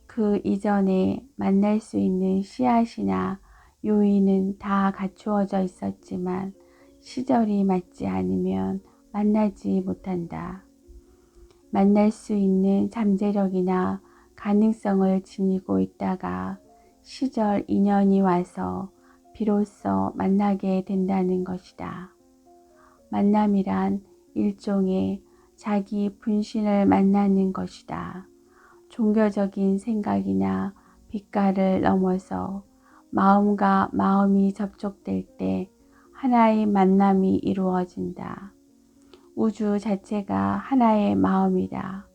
그 이전에 만날 수 있는 씨앗이나 요인은 다 갖추어져 있었지만 시절이 맞지 않으면 만나지 못한다. 만날 수 있는 잠재력이나 가능성을 지니고 있다가 시절 인연이 와서 비로소 만나게 된다는 것이다. 만남이란 일종의 자기 분신을 만나는 것이다. 종교적인 생각이나 빛깔을 넘어서 마음과 마음이 접촉될 때 하나의 만남이 이루어진다. 우주 자체가 하나의 마음이다.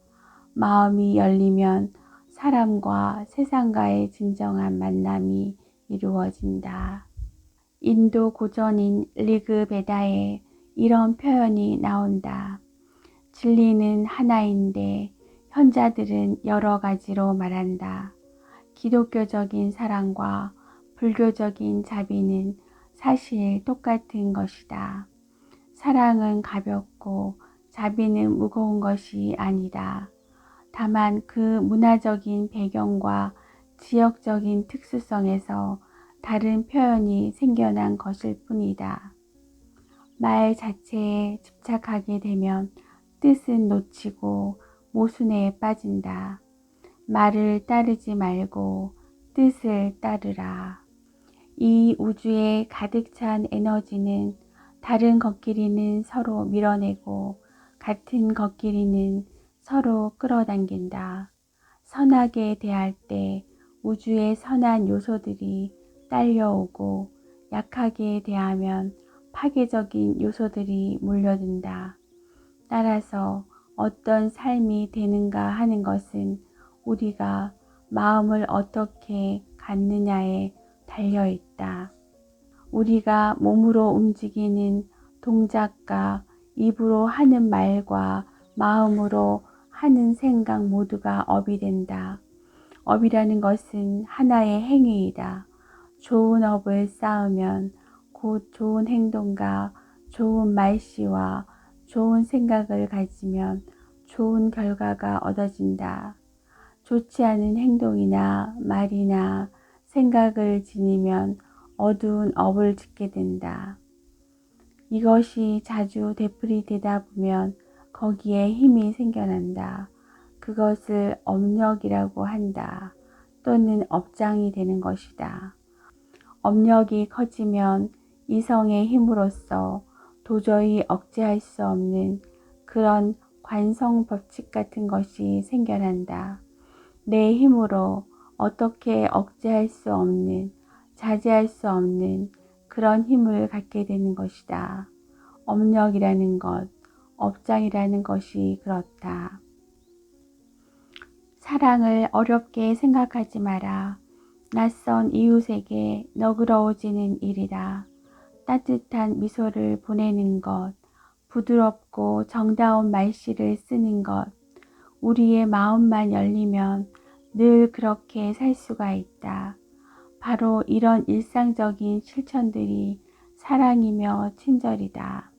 마음이 열리면 사람과 세상과의 진정한 만남이 이루어진다. 인도 고전인 리그베다에 이런 표현이 나온다. 진리는 하나인데 현자들은 여러 가지로 말한다. 기독교적인 사랑과 불교적인 자비는 사실 똑같은 것이다. 사랑은 가볍고 자비는 무거운 것이 아니다. 다만 그 문화적인 배경과 지역적인 특수성에서 다른 표현이 생겨난 것일 뿐이다. 말 자체에 집착하게 되면 뜻은 놓치고 모순에 빠진다. 말을 따르지 말고 뜻을 따르라. 이 우주에 가득 찬 에너지는 다른 걷길이는 서로 밀어내고 같은 걷길이는 서로 끌어당긴다. 선하게 대할 때 우주의 선한 요소들이 딸려오고 약하게 대하면 파괴적인 요소들이 몰려든다. 따라서 어떤 삶이 되는가 하는 것은 우리가 마음을 어떻게 갖느냐에 달려 있다. 우리가 몸으로 움직이는 동작과 입으로 하는 말과 마음으로 하는 생각 모두가 업이 된다. 업이라는 것은 하나의 행위이다. 좋은 업을 쌓으면 곧 좋은 행동과 좋은 말씨와 좋은 생각을 가지면 좋은 결과가 얻어진다. 좋지 않은 행동이나 말이나 생각을 지니면 어두운 업을 짓게 된다. 이것이 자주 되풀이되다 보면 거기에 힘이 생겨난다. 그것을 업력이라고 한다. 또는 업장이 되는 것이다. 업력이 커지면 이성의 힘으로써 도저히 억제할 수 없는 그런 관성 법칙 같은 것이 생겨난다. 내 힘으로 어떻게 억제할 수 없는, 자제할 수 없는 그런 힘을 갖게 되는 것이다. 업력이라는 것, 업장이라는 것이 그렇다. 사랑을 어렵게 생각하지 마라. 낯선 이웃에게 너그러워지는 일이다. 따뜻한 미소를 보내는 것, 부드럽고 정다운 말씨를 쓰는 것, 우리의 마음만 열리면 늘 그렇게 살 수가 있다. 바로 이런 일상적인 실천들이 사랑이며 친절이다.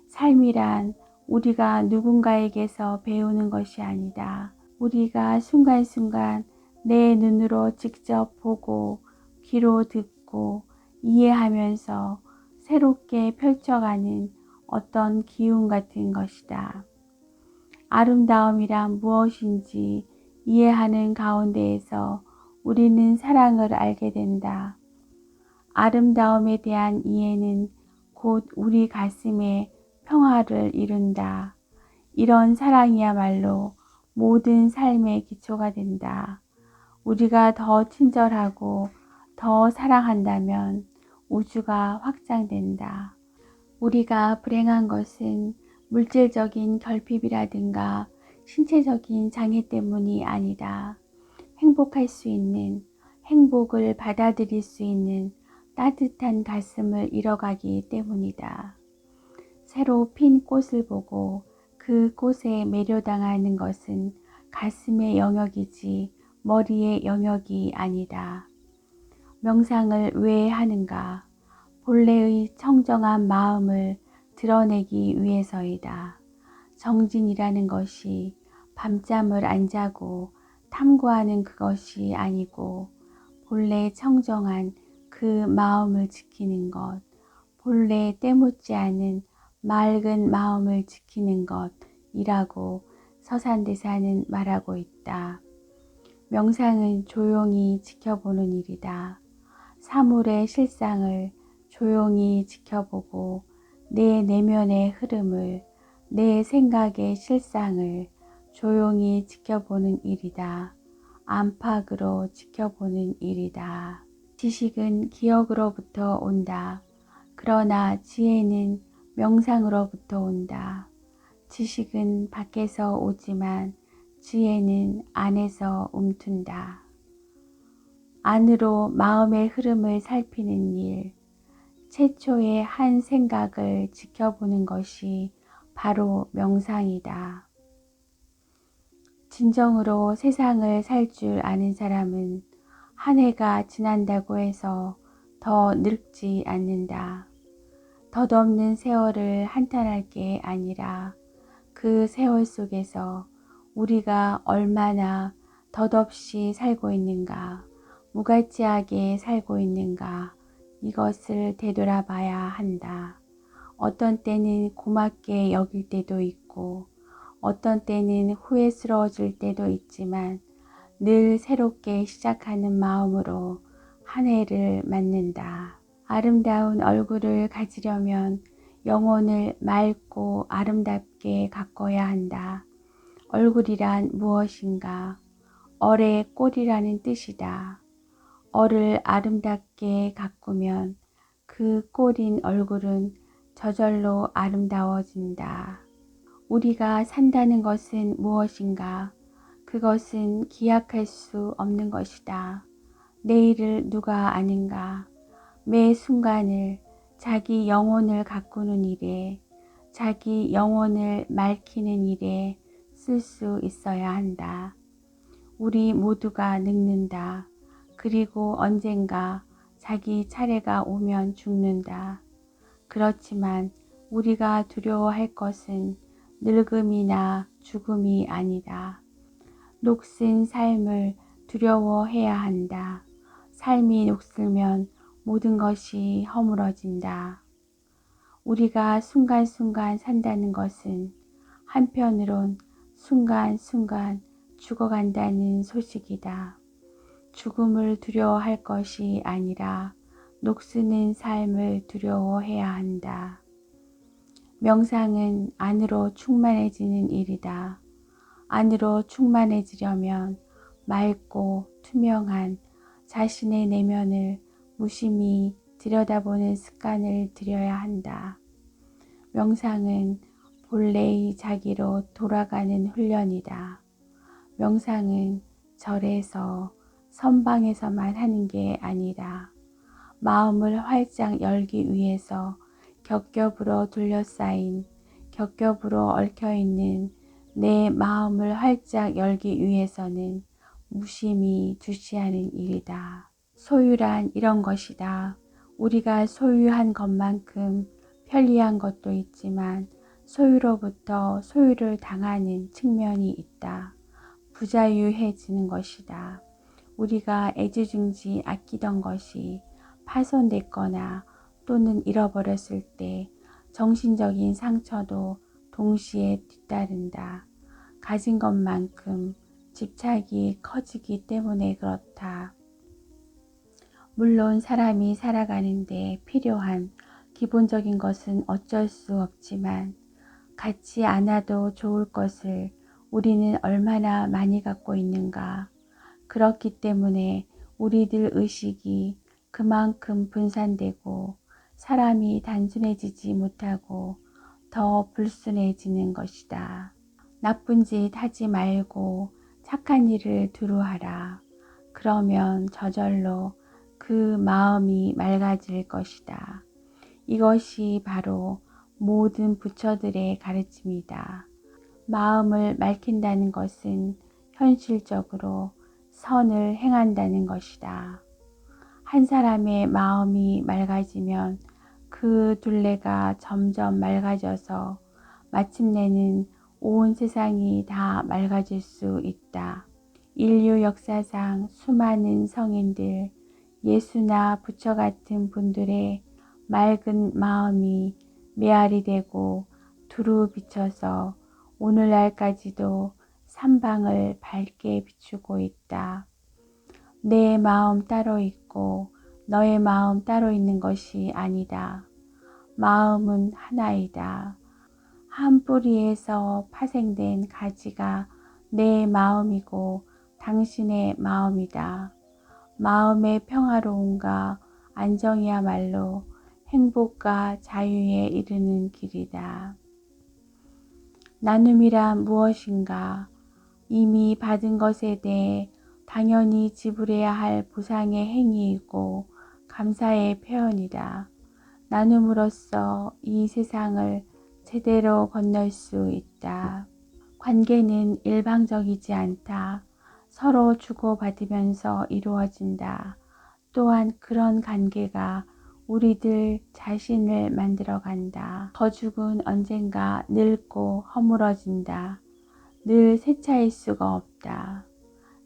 삶이란 우리가 누군가에게서 배우는 것이 아니다. 우리가 순간순간 내 눈으로 직접 보고 귀로 듣고 이해하면서 새롭게 펼쳐가는 어떤 기운 같은 것이다. 아름다움이란 무엇인지 이해하는 가운데에서 우리는 사랑을 알게 된다. 아름다움에 대한 이해는 곧 우리 가슴에 평화를 이룬다. 이런 사랑이야말로 모든 삶의 기초가 된다. 우리가 더 친절하고 더 사랑한다면 우주가 확장된다. 우리가 불행한 것은 물질적인 결핍이라든가 신체적인 장애 때문이 아니다. 행복할 수 있는, 행복을 받아들일 수 있는 따뜻한 가슴을 잃어가기 때문이다. 새로 핀 꽃을 보고 그 꽃에 매료당하는 것은 가슴의 영역이지 머리의 영역이 아니다. 명상을 왜 하는가? 본래의 청정한 마음을 드러내기 위해서이다. 정진이라는 것이 밤잠을 안 자고 탐구하는 그것이 아니고 본래 청정한 그 마음을 지키는 것, 본래 때묻지 않은 맑은 마음을 지키는 것이라고 서산대사는 말하고 있다. 명상은 조용히 지켜보는 일이다. 사물의 실상을 조용히 지켜보고 내 내면의 흐름을, 내 생각의 실상을 조용히 지켜보는 일이다. 안팎으로 지켜보는 일이다. 지식은 기억으로부터 온다. 그러나 지혜는 명상으로부터 온다. 지식은 밖에서 오지만 지혜는 안에서 움튼다. 안으로 마음의 흐름을 살피는 일, 최초의 한 생각을 지켜보는 것이 바로 명상이다. 진정으로 세상을 살 줄 아는 사람은 한 해가 지난다고 해서 더 늙지 않는다. 덧없는 세월을 한탄할 게 아니라 그 세월 속에서 우리가 얼마나 덧없이 살고 있는가, 무가치하게 살고 있는가, 이것을 되돌아봐야 한다. 어떤 때는 고맙게 여길 때도 있고 어떤 때는 후회스러워질 때도 있지만 늘 새롭게 시작하는 마음으로 한 해를 맞는다. 아름다운 얼굴을 가지려면 영혼을 맑고 아름답게 가꿔야 한다. 얼굴이란 무엇인가? 얼의 꼴이라는 뜻이다. 얼을 아름답게 가꾸면 그 꼴인 얼굴은 저절로 아름다워진다. 우리가 산다는 것은 무엇인가? 그것은 기약할 수 없는 것이다. 내일을 누가 아는가? 매 순간을 자기 영혼을 가꾸는 일에, 자기 영혼을 맑히는 일에 쓸 수 있어야 한다. 우리 모두가 늙는다. 그리고 언젠가 자기 차례가 오면 죽는다. 그렇지만 우리가 두려워할 것은 늙음이나 죽음이 아니다. 녹슨 삶을 두려워해야 한다. 삶이 녹슬면 모든 것이 허물어진다. 우리가 순간순간 산다는 것은 한편으론 순간순간 죽어간다는 소식이다. 죽음을 두려워할 것이 아니라 녹쓰는 삶을 두려워해야 한다. 명상은 안으로 충만해지는 일이다. 안으로 충만해지려면 맑고 투명한 자신의 내면을 무심히 들여다보는 습관을 들여야 한다. 명상은 본래의 자기로 돌아가는 훈련이다. 명상은 절에서 선방에서만 하는 게 아니다. 마음을 활짝 열기 위해서 겹겹으로 둘러싸인, 겹겹으로 얽혀있는 내 마음을 활짝 열기 위해서는 무심히 주시하는 일이다. 소유란 이런 것이다. 우리가 소유한 것만큼 편리한 것도 있지만 소유로부터 소유를 당하는 측면이 있다. 부자유해지는 것이다. 우리가 애지중지 아끼던 것이 파손됐거나 또는 잃어버렸을 때 정신적인 상처도 동시에 뒤따른다. 가진 것만큼 집착이 커지기 때문에 그렇다. 물론 사람이 살아가는데 필요한 기본적인 것은 어쩔 수 없지만 갖지 않아도 좋을 것을 우리는 얼마나 많이 갖고 있는가. 그렇기 때문에 우리들 의식이 그만큼 분산되고 사람이 단순해지지 못하고 더 불순해지는 것이다. 나쁜 짓 하지 말고 착한 일을 두루 하라. 그러면 저절로 그 마음이 맑아질 것이다. 이것이 바로 모든 부처들의 가르침이다. 마음을 맑힌다는 것은 현실적으로 선을 행한다는 것이다. 한 사람의 마음이 맑아지면 그 둘레가 점점 맑아져서 마침내는 온 세상이 다 맑아질 수 있다. 인류 역사상 수많은 성인들, 예수나 부처 같은 분들의 맑은 마음이 메아리 되고 두루 비쳐서 오늘날까지도 삼방을 밝게 비추고 있다. 내 마음 따로 있고 너의 마음 따로 있는 것이 아니다. 마음은 하나이다. 한 뿌리에서 파생된 가지가 내 마음이고 당신의 마음이다. 마음의 평화로움과 안정이야말로 행복과 자유에 이르는 길이다. 나눔이란 무엇인가? 이미 받은 것에 대해 당연히 지불해야 할 보상의 행위이고 감사의 표현이다. 나눔으로써 이 세상을 제대로 건널 수 있다. 관계는 일방적이지 않다. 서로 주고받으면서 이루어진다. 또한 그런 관계가 우리들 자신을 만들어간다. 거죽은 언젠가 늙고 허물어진다. 늘 새 차일 수가 없다.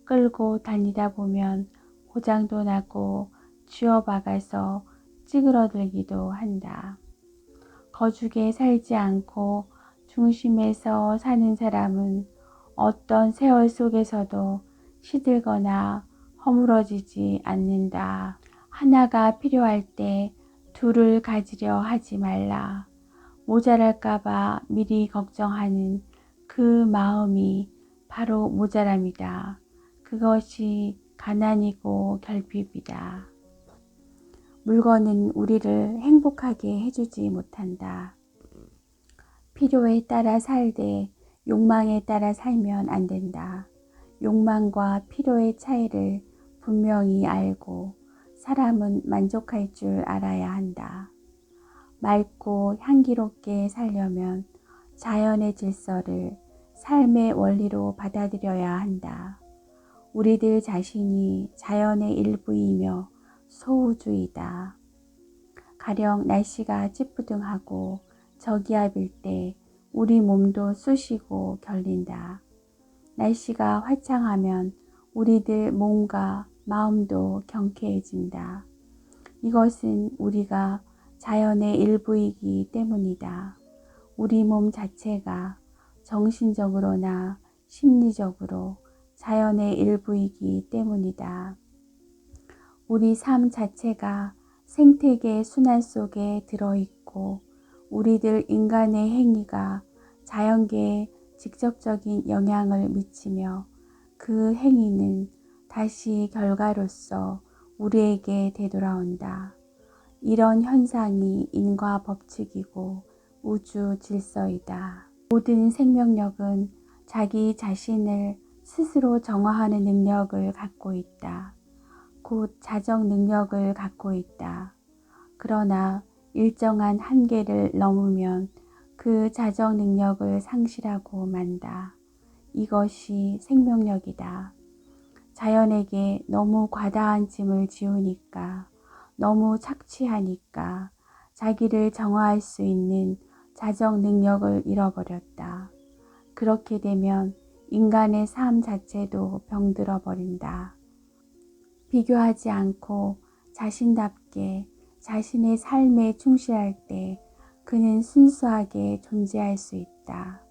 끌고 다니다 보면 고장도 나고 쥐어박아서 찌그러들기도 한다. 거죽에 살지 않고 중심에서 사는 사람은 어떤 세월 속에서도 시들거나 허물어지지 않는다. 하나가 필요할 때 둘을 가지려 하지 말라. 모자랄까봐 미리 걱정하는 그 마음이 바로 모자람이다. 그것이 가난이고 결핍이다. 물건은 우리를 행복하게 해주지 못한다. 필요에 따라 살되 욕망에 따라 살면 안 된다. 욕망과 필요의 차이를 분명히 알고 사람은 만족할 줄 알아야 한다. 맑고 향기롭게 살려면 자연의 질서를 삶의 원리로 받아들여야 한다. 우리들 자신이 자연의 일부이며 소우주이다. 가령 날씨가 찌뿌둥하고 저기압일 때 우리 몸도 쑤시고 결린다. 날씨가 화창하면 우리들 몸과 마음도 경쾌해진다. 이것은 우리가 자연의 일부이기 때문이다. 우리 몸 자체가 정신적으로나 심리적으로 자연의 일부이기 때문이다. 우리 삶 자체가 생태계 순환 속에 들어있고 우리들 인간의 행위가 자연계에 직접적인 영향을 미치며 그 행위는 다시 결과로서 우리에게 되돌아온다. 이런 현상이 인과 법칙이고 우주 질서이다. 모든 생명력은 자기 자신을 스스로 정화하는 능력을 갖고 있다. 곧 자정 능력을 갖고 있다. 그러나 일정한 한계를 넘으면 그 자정 능력을 상실하고 만다. 이것이 생명력이다. 자연에게 너무 과다한 짐을 지우니까, 너무 착취하니까 자기를 정화할 수 있는 자정 능력을 잃어버렸다. 그렇게 되면 인간의 삶 자체도 병들어 버린다. 비교하지 않고 자신답게 자신의 삶에 충실할 때 그는 순수하게 존재할 수 있다.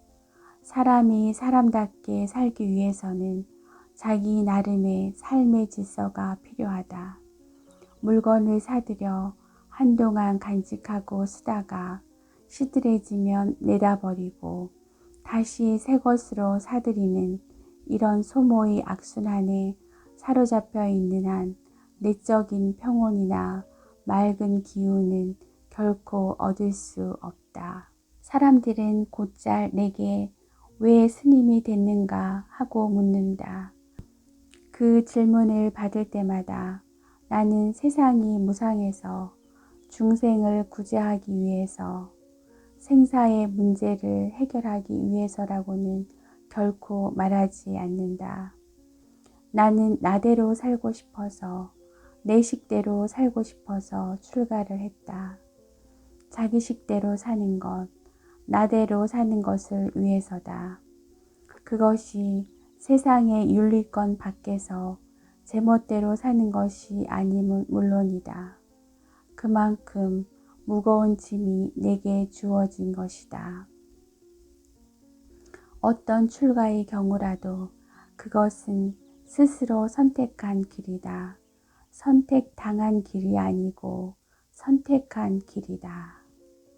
사람이 사람답게 살기 위해서는 자기 나름의 삶의 질서가 필요하다. 물건을 사들여 한동안 간직하고 쓰다가 시들해지면 내다버리고 다시 새 것으로 사들이는 이런 소모의 악순환에 사로잡혀 있는 한 내적인 평온이나 맑은 기운은 결코 얻을 수 없다. 사람들은 곧잘 내게 왜 스님이 됐는가 하고 묻는다. 그 질문을 받을 때마다 나는 세상이 무상해서 중생을 구제하기 위해서 생사의 문제를 해결하기 위해서라고는 결코 말하지 않는다. 나는 나대로 살고 싶어서 내 식대로 살고 싶어서 출가를 했다. 자기 식대로 사는 것, 나대로 사는 것을 위해서다. 그것이 세상의 윤리권 밖에서 제멋대로 사는 것이 아님은 물론이다. 그만큼 무거운 짐이 내게 주어진 것이다. 어떤 출가의 경우라도 그것은 스스로 선택한 길이다. 선택당한 길이 아니고 선택한 길이다.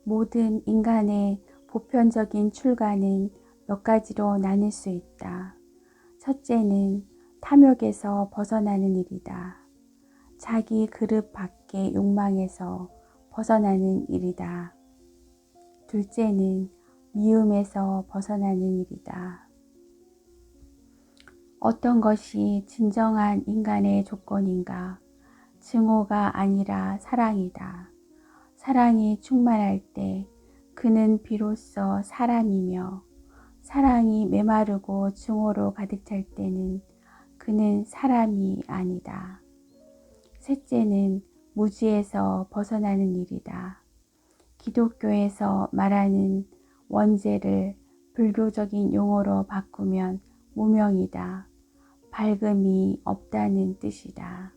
모든 인간의 보편적인 출가는 몇 가지로 나눌 수 있다. 첫째는 탐욕에서 벗어나는 일이다. 자기 그릇 밖의 욕망에서 벗어나는 일이다. 둘째는 미움에서 벗어나는 일이다. 어떤 것이 진정한 인간의 조건인가? 증오가 아니라 사랑이다. 사랑이 충만할 때 그는 비로소 사람이며 사랑이 메마르고 증오로 가득 찰 때는 그는 사람이 아니다. 셋째는 무지에서 벗어나는 일이다. 기독교에서 말하는 원죄를 불교적인 용어로 바꾸면 무명이다. 밝음이 없다는 뜻이다.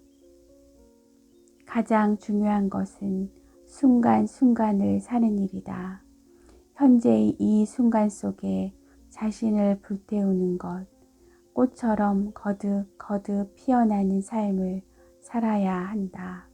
가장 중요한 것은 순간순간을 사는 일이다. 현재의 이 순간 속에 자신을 불태우는 것, 꽃처럼 거듭거듭 피어나는 삶을 살아야 한다.